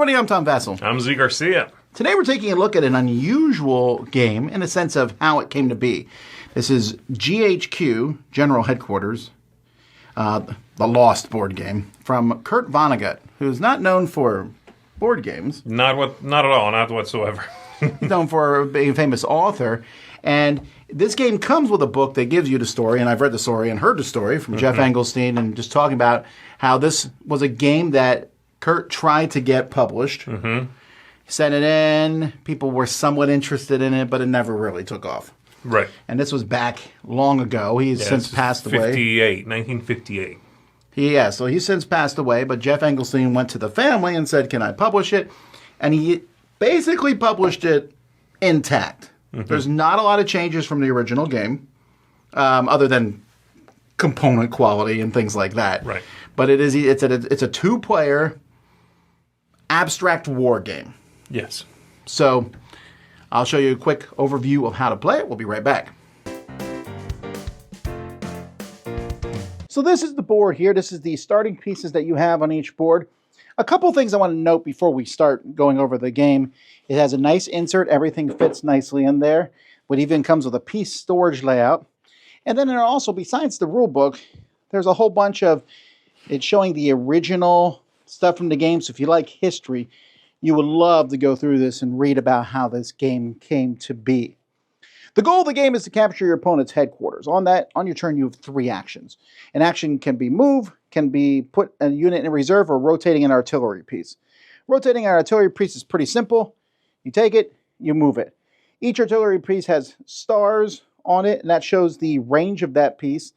everybody, I'm Tom Vassell. I'm Z Garcia. Today we're taking a look at an unusual game in the sense of how it came to be. This is GHQ, General Headquarters, the Lost board game, from Kurt Vonnegut, who's not known for board games. Not at all, not whatsoever. He's known for being a famous author. And this game comes with a book that gives you the story, and I've read the story and heard the story from Jeff Engelstein, and just talking about how this was a game that Kurt tried to get published. He sent it in. People were somewhat interested in it, but it never really took off. Right. And this was back long ago. He's since passed away. 1958. So he's since passed away, but Jeff Engelstein went to the family and said, can I publish it? And he basically published it intact. There's not a lot of changes from the original game, other than component quality and things like that. Right. But it's a two-player abstract war game. Yes. So I'll show you a quick overview of how to play it. We'll be right back. So this is the board here. This is the starting pieces that you have on each board. A couple things I want to note before we start going over the game. It has a nice insert. Everything fits nicely in there. It even comes with a piece storage layout. And then there also, besides the rule book, there's a whole bunch of, it's showing the original stuff from the game. So if you like history, you would love to go through this and read about how this game came to be. The goal of the game is to capture your opponent's headquarters. On your turn, you have 3 actions. An action can be move, can be put a unit in reserve, or rotating an artillery piece. Rotating an artillery piece is pretty simple. You take it, you move it. Each artillery piece has stars on it, and that shows the range of that piece.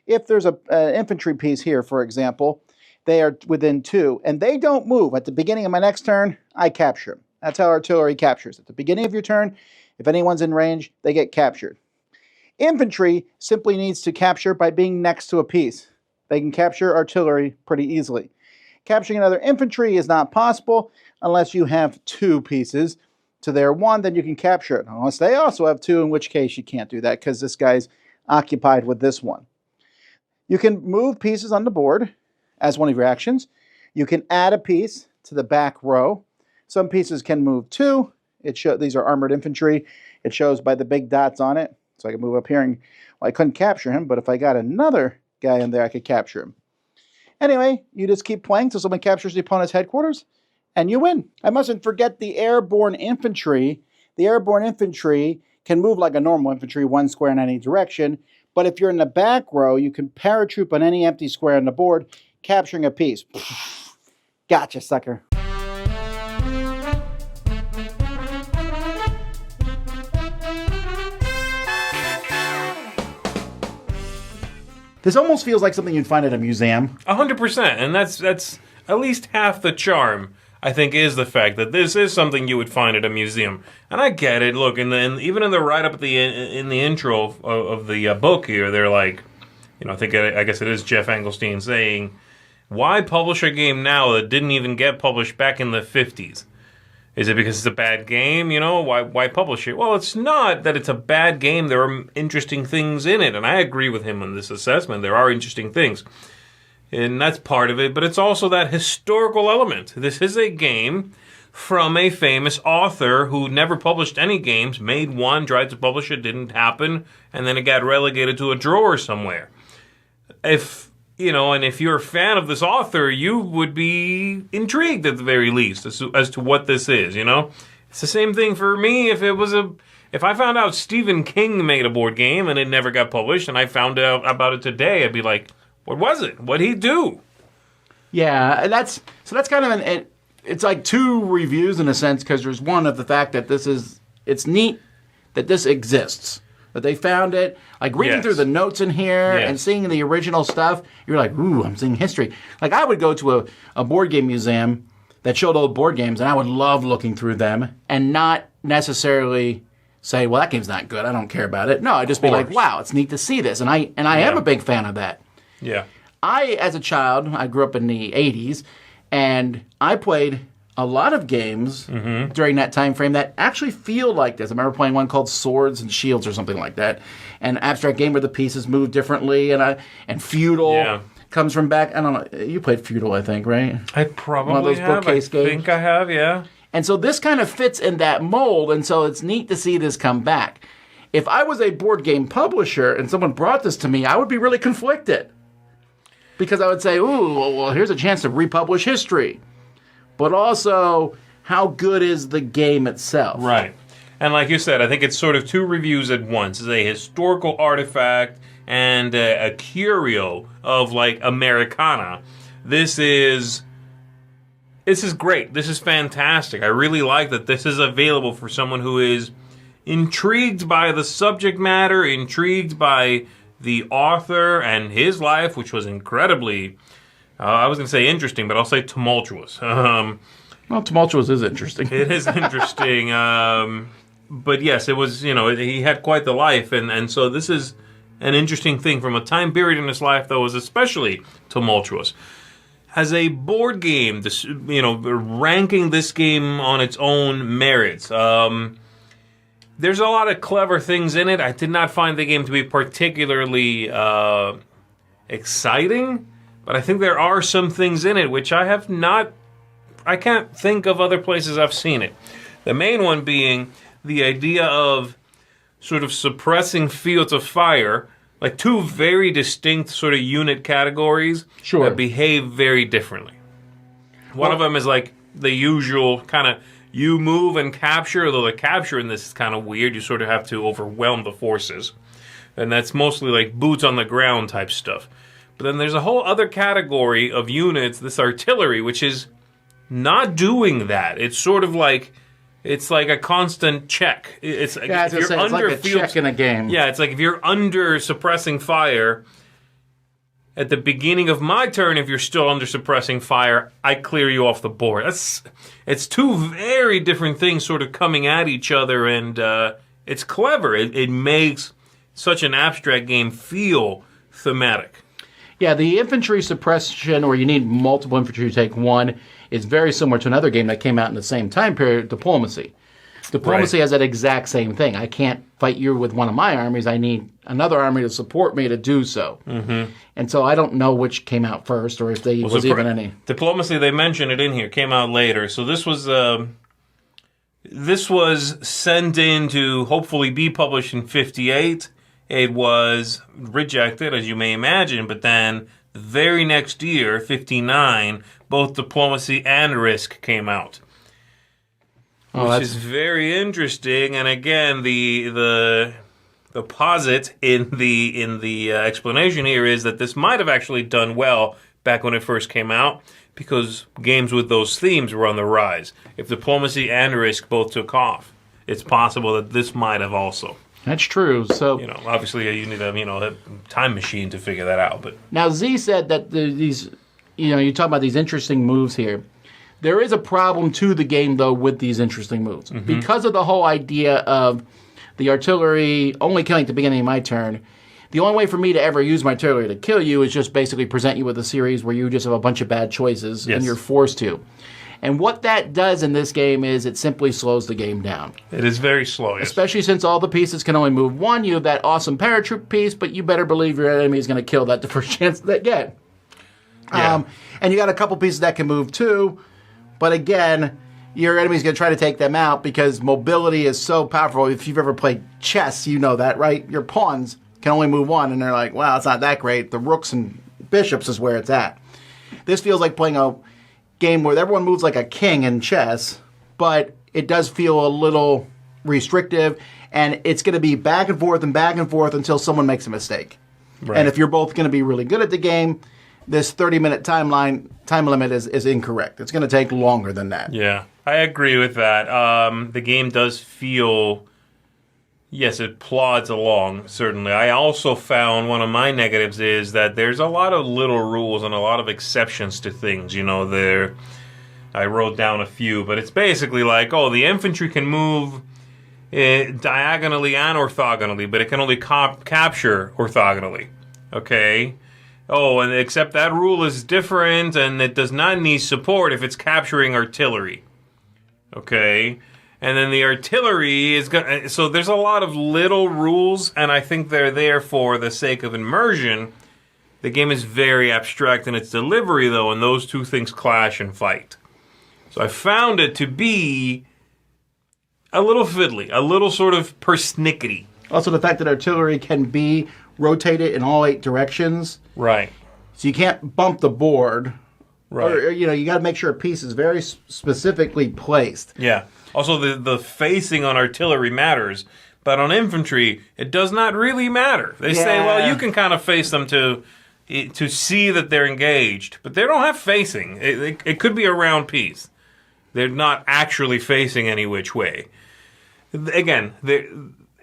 If there's an infantry piece here, for example, they are within 2, and they don't move. At the beginning of my next turn, I capture them. That's how artillery captures. At the beginning of your turn, if anyone's in range, they get captured. Infantry simply needs to capture by being next to a piece. They can capture artillery pretty easily. Capturing another infantry is not possible unless you have 2 pieces to their 1, then you can capture it. Unless they also have 2, in which case you can't do that because this guy's occupied with this one. You can move pieces on the board as one of your actions. You can add a piece to the back row. Some pieces can move too. These are armored infantry. It shows by the big dots on it. So I can move up here and, well, I couldn't capture him, but if I got another guy in there, I could capture him. Anyway, you just keep playing till someone captures the opponent's headquarters, and you win. I mustn't forget the airborne infantry. The airborne infantry can move like a normal infantry, 1 square in any direction, but if you're in the back row, you can paratroop on any empty square on the board, capturing a piece. Gotcha, sucker. This almost feels like something you'd find at a museum. 100%, and that's at least half the charm, I think, is the fact that this is something you would find at a museum. And I get it. Look, even in the write-up at in the intro of the book here, they're like, I guess it is Jeff Engelstein saying, why publish a game now that didn't even get published back in the 50s? Is it because it's a bad game? Why publish it? Well, it's not that it's a bad game. There are interesting things in it, and I agree with him on this assessment. There are interesting things, and that's part of it, but it's also that historical element. This is a game from a famous author who never published any games, made one, tried to publish it, didn't happen, and then it got relegated to a drawer somewhere. And if you're a fan of this author, you would be intrigued at the very least as to what this is, It's the same thing for me if I found out Stephen King made a board game and it never got published and I found out about it today, I'd be like, what was it? What'd he do? Yeah, that's kind of it's like 2 reviews in a sense, because there's one of the fact that it's neat that this exists. But they found it, like reading through the notes in here and seeing the original stuff, you're like, ooh, I'm seeing history. Like I would go to a board game museum that showed old board games, and I would love looking through them and not necessarily say, well, that game's not good, I don't care about it. No, I'd just be like, wow, it's neat to see this. And I am a big fan of that. Yeah. As a child, I grew up in the 80s, and I played a lot of games during that time frame that actually feel like this. I remember playing one called Swords and Shields or something like that, an abstract game where the pieces move differently, and feudal. Comes from back, I don't know, you played Feudal, I think, right? I probably One of those have. bookcase I games. think I have, yeah. And so this kind of fits in that mold, and so it's neat to see this come back. If I was a board game publisher and someone brought this to me, I would be really conflicted. Because I would say, ooh, well, here's a chance to republish history. But also, how good is the game itself? Right. And like you said, I think it's sort of two reviews at once. It's a historical artifact and a curio of, like, Americana. This is great. This is fantastic. I really like that this is available for someone who is intrigued by the subject matter, intrigued by the author and his life, which was incredibly, I was going to say interesting, but I'll say tumultuous. Well, tumultuous is interesting. It is interesting. But yes, it was, he had quite the life. And so this is an interesting thing from a time period in his life that was especially tumultuous. As a board game, this, ranking this game on its own merits, there's a lot of clever things in it. I did not find the game to be particularly exciting, but I think there are some things in it which I can't think of other places I've seen it. The main one being the idea of sort of suppressing fields of fire, like two very distinct sort of unit categories that behave very differently. One of them is like the usual kind of you move and capture, although the capture in this is kind of weird. You sort of have to overwhelm the forces. And that's mostly like boots on the ground type stuff. But then there's a whole other category of units, this artillery, which is not doing that. It's sort of like, it's like a constant check. It's like if you're under like a check in a game. Yeah, it's like if you're under suppressing fire, at the beginning of my turn, if you're still under suppressing fire, I clear you off the board. It's two very different things sort of coming at each other, and it's clever. It makes such an abstract game feel thematic. Yeah, the infantry suppression, where you need multiple infantry to take one, is very similar to another game that came out in the same time period, Diplomacy. Diplomacy has that exact same thing. I can't fight you with one of my armies. I need another army to support me to do so. Mm-hmm. And so I don't know which came out first or if there was even any. Diplomacy, they mention it in here, came out later. So this was sent in to hopefully be published in 1958. It was rejected, as you may imagine, but then the very next year, 1959, both Diplomacy and Risk came out. Which is very interesting, and again, the posit in the explanation here is that this might have actually done well back when it first came out, because games with those themes were on the rise. If Diplomacy and Risk both took off, it's possible that this might have also. That's true. So obviously you need a time machine to figure that out. But now Z said that these, you talk about these interesting moves here. There is a problem to the game, though, with these interesting moves. Mm-hmm. Because of the whole idea of the artillery only killing at the beginning of my turn, the only way for me to ever use my artillery to kill you is just basically present you with a series where you just have a bunch of bad choices and you're forced to. And what that does in this game is it simply slows the game down. It is very slow, yes. Especially since all the pieces can only move one. You have that awesome paratroop piece, but you better believe your enemy is going to kill that the first chance they get. Yeah. And you got a couple pieces that can move too. But again, your enemy's going to try to take them out because mobility is so powerful. If you've ever played chess, you know that, right? Your pawns can only move one, and they're like, well, it's not that great. The rooks and bishops is where it's at. This feels like playing a game where everyone moves like a king in chess, but it does feel a little restrictive, and it's going to be back and forth until someone makes a mistake. Right. And if you're both going to be really good at the game, this 30-minute time limit is incorrect. It's going to take longer than that. Yeah, I agree with that. The game does feel, yes, it plods along, certainly. I also found one of my negatives is that there's a lot of little rules and a lot of exceptions to things. I wrote down a few, but it's basically like, the infantry can move diagonally and orthogonally, but it can only capture orthogonally. Okay? And except that rule is different, and it does not need support if it's capturing artillery. Okay? And then the artillery is going. So there's a lot of little rules, and I think they're there for the sake of immersion. The game is very abstract in its delivery, though, and those two things clash and fight. So I found it to be a little fiddly, a little sort of persnickety. Also, the fact that artillery can be rotated in all 8 directions. Right. So you can't bump the board. Right. Or, you got to make sure a piece is very specifically placed. Yeah. Also, the facing on artillery matters, but on infantry, it does not really matter. They say, well, you can kind of face them to see that they're engaged, but they don't have facing. It could be a round piece. They're not actually facing any which way. Again,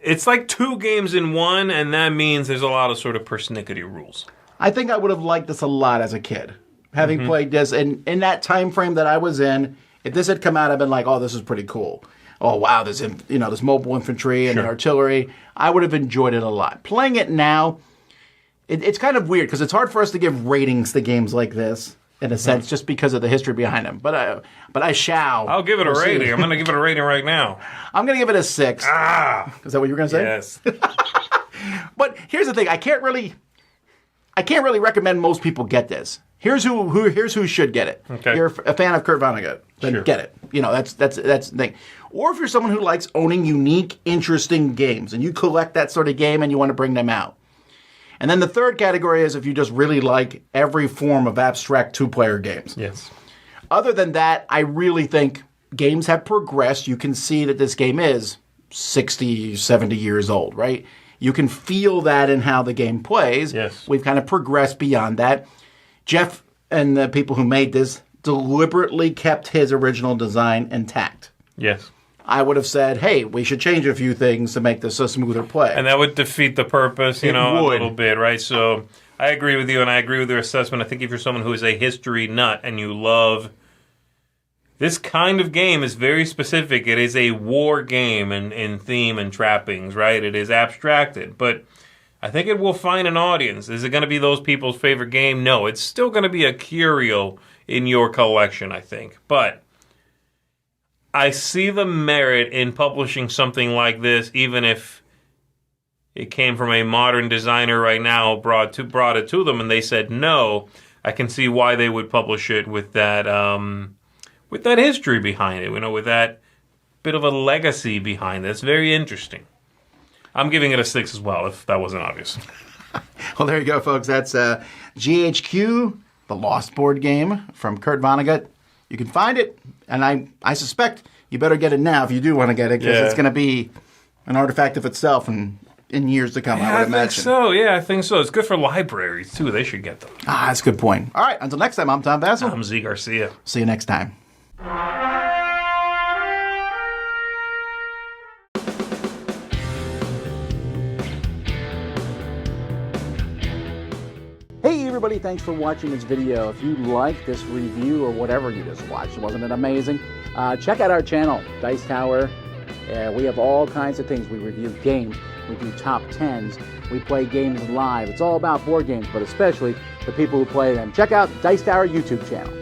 it's like 2 games in one, and that means there's a lot of sort of persnickety rules. I think I would have liked this a lot as a kid, having played this. And in that time frame that I was in, if this had come out, I'd been like, oh, this is pretty cool. Oh, wow, this mobile infantry and artillery. I would have enjoyed it a lot. Playing it now, it's kind of weird because it's hard for us to give ratings to games like this, in a sense, just because of the history behind them. But I shall. I'll give it a rating. I'm going to give it a rating right now. I'm going to give it a 6. Ah! Is that what you were going to say? Yes. But here's the thing. I can't really recommend most people get this. Here's who should get it. Okay. You're a fan of Kurt Vonnegut, then get it. That's the thing. Or if you're someone who likes owning unique, interesting games, and you collect that sort of game and you want to bring them out. And then the third category is if you just really like every form of abstract 2-player games. Yes. Other than that, I really think games have progressed. You can see that this game is 60, 70 years old, right? You can feel that in how the game plays. Yes. We've kind of progressed beyond that. Jeff and the people who made this deliberately kept his original design intact. Yes. I would have said, hey, we should change a few things to make this a smoother play. And that would defeat the purpose, a little bit, right? So I agree with you, and I agree with your assessment. I think if you're someone who is a history nut and you love this kind of game, is very specific. It is a war game in theme and trappings, right? It is abstracted, but I think it will find an audience. Is it going to be those people's favorite game? No, it's still going to be a curio in your collection, I think. But I see the merit in publishing something like this, even if it came from a modern designer right now, brought it to them, and they said no. I can see why they would publish it with that history behind it, with that bit of a legacy behind it. It's very interesting. I'm giving it a 6 as well, if that wasn't obvious. Well, there you go, folks. That's GHQ, the Lost board game from Kurt Vonnegut. You can find it, and I suspect you better get it now if you do want to get it, because it's going to be an artifact of itself in years to come, I would imagine. I think so. Yeah, I think so. It's good for libraries, too. They should get them. That's a good point. All right, until next time, I'm Tom Vassell. I'm Z. Garcia. See you next time. Hey everybody, thanks for watching this video. If you like this review or whatever you just watched, wasn't it amazing? Check out our channel, Dice Tower. We have all kinds of things. We review games, we do top 10s, we play games live. It's all about board games, but especially the people who play them. Check out Dice Tower YouTube channel.